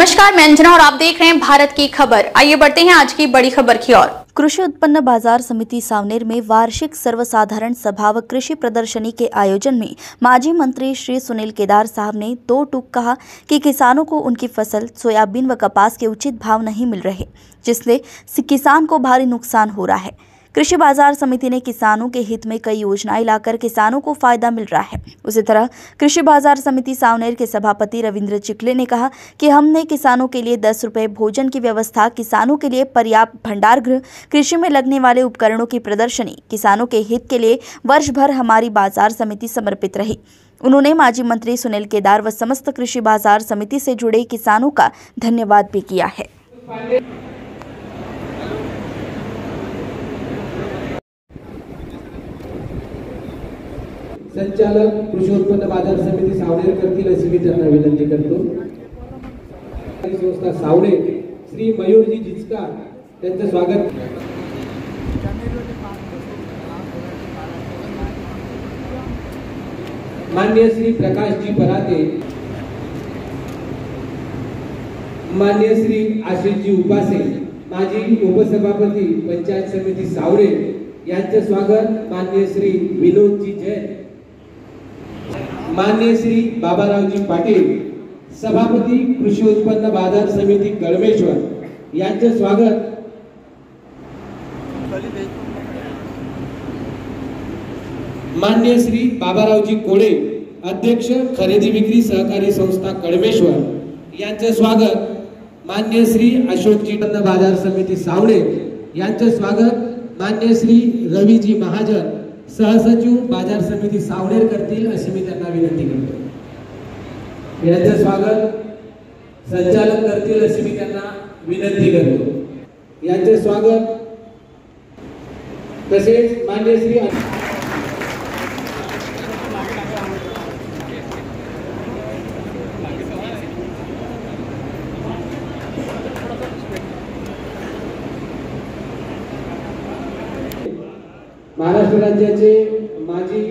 नमस्कार, मैं अंजना और आप देख रहे हैं भारत की खबर। आइए बढ़ते हैं आज की बड़ी खबर की ओर। कृषि उत्पन्न बाजार समिति सावनेर में वार्षिक सर्वसाधारण सभा व कृषि प्रदर्शनी के आयोजन में माजी मंत्री श्री सुनील केदार साहब ने दो टूक कहा कि किसानों को उनकी फसल सोयाबीन व कपास के उचित भाव नहीं मिल रहे, जिससे किसान को भारी नुकसान हो रहा है। कृषि बाजार समिति ने किसानों के हित में कई योजनाएं लाकर किसानों को फायदा मिल रहा है। उसी तरह कृषि बाजार समिति सावनेर के सभापति रविंद्र चिखले ने कहा कि हमने किसानों के लिए 10 रुपये भोजन की व्यवस्था, किसानों के लिए पर्याप्त भंडार गृह, कृषि में लगने वाले उपकरणों की प्रदर्शनी, किसानों के हित के लिए वर्ष भर हमारी बाजार समिति समर्पित रही। उन्होंने माजी मंत्री सुनील केदार व समस्त कृषि बाजार समिति से जुड़े किसानों का धन्यवाद भी किया है। संचालक कृषी उत्पन्न बाजार समिति सावनेर करतील अशी मी त्यांना विनंती करतो। संस्था सावनेर श्री मयूरजी जिचकार त्यांचं स्वागत। माननीय श्री प्रकाशजी पराते, माननीय श्री आशिषजी उपासे, माजी उपसभापती पंचायत समिती सावनेर यांचे स्वागत। माननीय श्री विनोदजी जैन, माननीय श्री बाबारावजी पाटील, सभापती कृषी उत्पन्न बाजार समिती कळमेश्वर यांचे स्वागत। माननीय श्री बाबारावजी कोळे, अध्यक्ष खरेदी विक्री सहकारी संस्था कळमेश्वर यांचे स्वागत। माननीय श्री अशोकजी बाजार समिती सावनेर यांचे स्वागत। माननीय श्री रवीजी महाजन, सहसचिव बाजार समिती सावनेर करतील अशी मी त्यांना विनंती करतो। यांचे स्वागत संचालक करतील अशी मी त्यांना विनंती करतो। यांचे स्वागत। तसेच माननीय श्री महाराष्ट्र राज्याचे माजी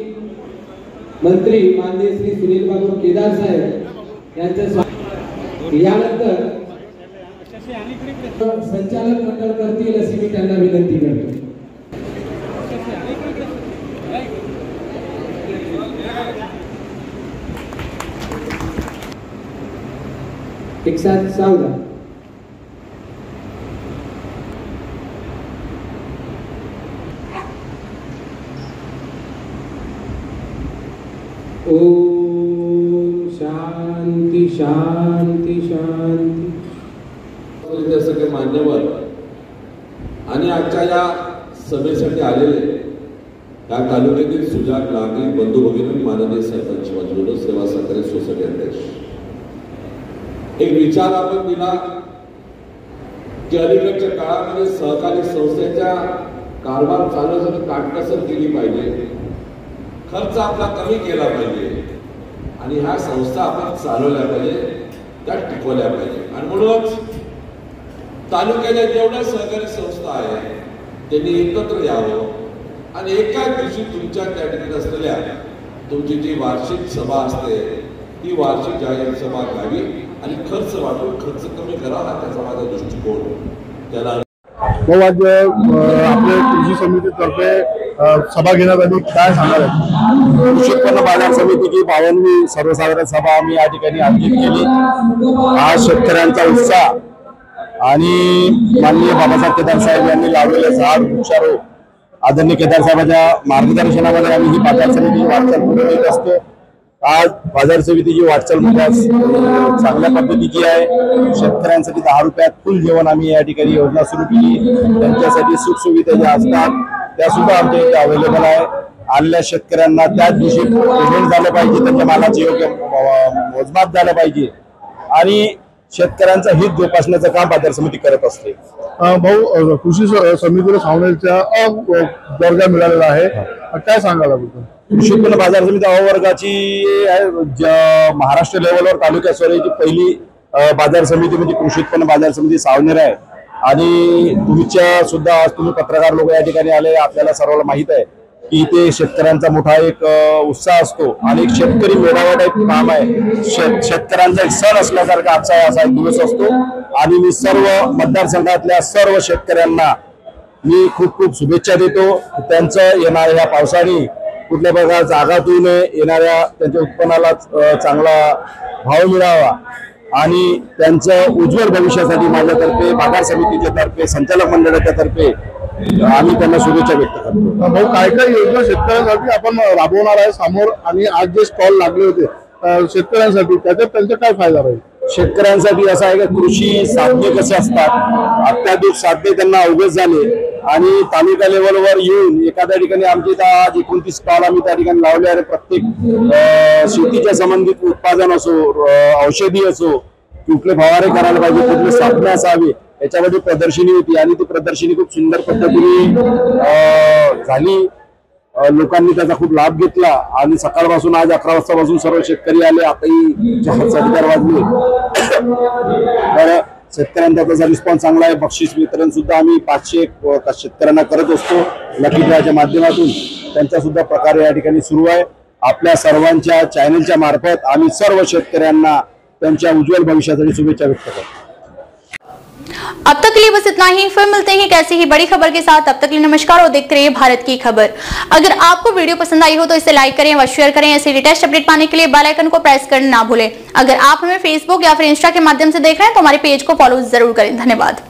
मंत्री माननीय श्री सुनील बाबू केदार साहेब यांचे स्वागत। यानंतर संचालक मंडळ करतील अशी मी त्यांना विनंती करतो। एक साथ सावधान। ओम शांति शांति शांति। सगळे मान्यवर आणि आजच्या या सभेसाठी आलेले या तालुक्यातील सुजाक नागरिक बंधू भगिनी, माननीय सरपंच मजूर, सेवा सहकारी सोसायटी अध्यक्ष, एक विचार आपण दिला की अलीकडच्या काळामध्ये सहकारी संस्थेच्या कारभार चालवण्यासाठी काटकसर केली पाहिजे, खर्च आपला कमी केला पाहिजे आणि ह्या संस्था आपण चालवल्या पाहिजे, त्या टिकवल्या पाहिजे। आणि म्हणूनच तालुक्याच्या जेवढ्या सहकारी संस्था आहेत त्यांनी एकत्र यावं आणि एका दिवशी तुमच्या त्या ठिकाणी असलेल्या तुमची जी वार्षिक सभा असते ती वार्षिक जाहीर सभा घ्यावी आणि खर्च वाटून खर्च कमी करावा, हा त्याचा माझा दृष्टिकोन। त्याला आज आपल्या कृषी समितीतर्फे सभा घेण्यात आली, काय सांगाल? कृषी उत्पन्न बाजार समिती की 52वी सर्वसाधारण सभा आम्ही या ठिकाणी आयोजित केली। आज शेतकऱ्यांचा उत्साह आणि माननीय बाबासाहेब केदार साहेब यांनी लावलेले झाड वृक्षारोपण, आदरणीय केदार साहेबांच्या मार्गदर्शनामध्ये आम्ही ही बाजार समिती वाटचाल पुढे नेत असतो। आज बाजार समितीची वाटचाल चांगल्या पद्धतीची आहे। शेतकऱ्यांसाठी 10 रुपयात फुल जेवण आम्ही या ठिकाणी योजना सुरू केली। त्यांच्यासाठी सुखसुविधा ज्या असतात त्या सुद्धा आमच्या इथे अवेलेबल आहे। आलेल्या शेतकऱ्यांना त्याच दिवशी पेमेंट झालं पाहिजे, त्यांच्या मालाचे योग्य मोजमाप झालं पाहिजे आणि शेतकऱ्यांचा हित जोपासण्याचं काम बाजार समिती करत असते। भाऊ, कृषी समितीला सावनेरच्या दर्जा मिळालेला आहे, काय सांगाल? कृषी उत्पन्न बाजार समिती अ वर्गाची महाराष्ट्र लेवलवर तालुक्या स्तराची पहिली बाजार समिती म्हणजे कृषी उत्पन्न बाजार समिती सावनेर आहे। आणि तुमच्या सुद्धा आज तुम्ही पत्रकार लोक या ठिकाणी आले, आपल्याला सर्वांना माहित आहे की ते शेतकऱ्यांचा मोठा एक उत्साह असतो आणि एक शेतकरी मेळावा टाईप काम आहे. शेतकऱ्यांचा एक सण असल्यासारखा आजचा असा एक दिवस असतो आणि मी सर्व मतदारसंघातल्या सर्व शेतकऱ्यांना मी खूप खूप शुभेच्छा देतो. त्यांचं येणाऱ्या या पावसाने कुठल्या प्रकारचा आघातून येणाऱ्या त्यांच्या उत्पन्नाला चांगला भाव मिळावा आणि त्यांचं उज्ज्वल भविष्यासाठी माझ्यातर्फे बाजार समितीच्या तर्फे संचालक मंडळाच्या तर्फे आम्ही त्यांना शुभेच्छा व्यक्त करतो. भाऊ, काय काय योजना शेतकऱ्यांसाठी आपण राबवणार आहे समोर आणि आज जे स्टॉल लागले होते शेतकऱ्यांसाठी त्याच्यात त्यांचा काय फायदा राहील? शेतकऱ्यांसाठी असं आहे की कृषी साधने कसे असतात, अत्याधुनिक साधने त्यांना अवगत झाले आणि तालुका लेवलवर येऊन एखाद्या ठिकाणी आमचे आज 29 स्टॉल आम्ही त्या ठिकाणी लावले आणि प्रत्येक शेतीच्या संबंधित उत्पादन असो, औषधी असो, कुठले फवारे करायला पाहिजे, कुठले साधने असावी याच्यामध्ये प्रदर्शनी होती आणि ती प्रदर्शनी खूप सुंदर पद्धतीने झाली. लोकांनी त्याचा खूप लाभ घेतला आणि सकाळपासून आज 11 वाजतापासून सर्व शेतकरी आले. आताही 4:30 वाजले तर शेतकऱ्यांचा त्याचा रिस्पॉन्स चांगला आहे. बक्षीस वितरण सुद्धा आम्ही 500 शेतकऱ्यांना करत असतो लकी ड्रॉच्या माध्यमातून. त्यांचा सुद्धा प्रकार या ठिकाणी सुरू आहे. आपल्या सर्वांच्या चॅनलच्या मार्फत आम्ही सर्व शेतकऱ्यांना त्यांच्या उज्ज्वल भविष्यासाठी शुभेच्छा व्यक्त करतो. अब तक के लिए बस इतना ही, फिर मिलते हैं कैसी ही बड़ी खबर के साथ. तब तक के लिए नमस्कार और देखते रहिए भारत की खबर. अगर आपको वीडियो पसंद आई हो तो इसे लाइक करें व शेयर करें. ऐसे लेटेस्ट अपडेट पाने के लिए बेल आइकन को प्रेस करना ना भूलें. अगर आप हमें फेसबुक या फिर इंस्टा के माध्यम से देख रहे हैं तो हमारे पेज को फॉलो जरूर करें. धन्यवाद.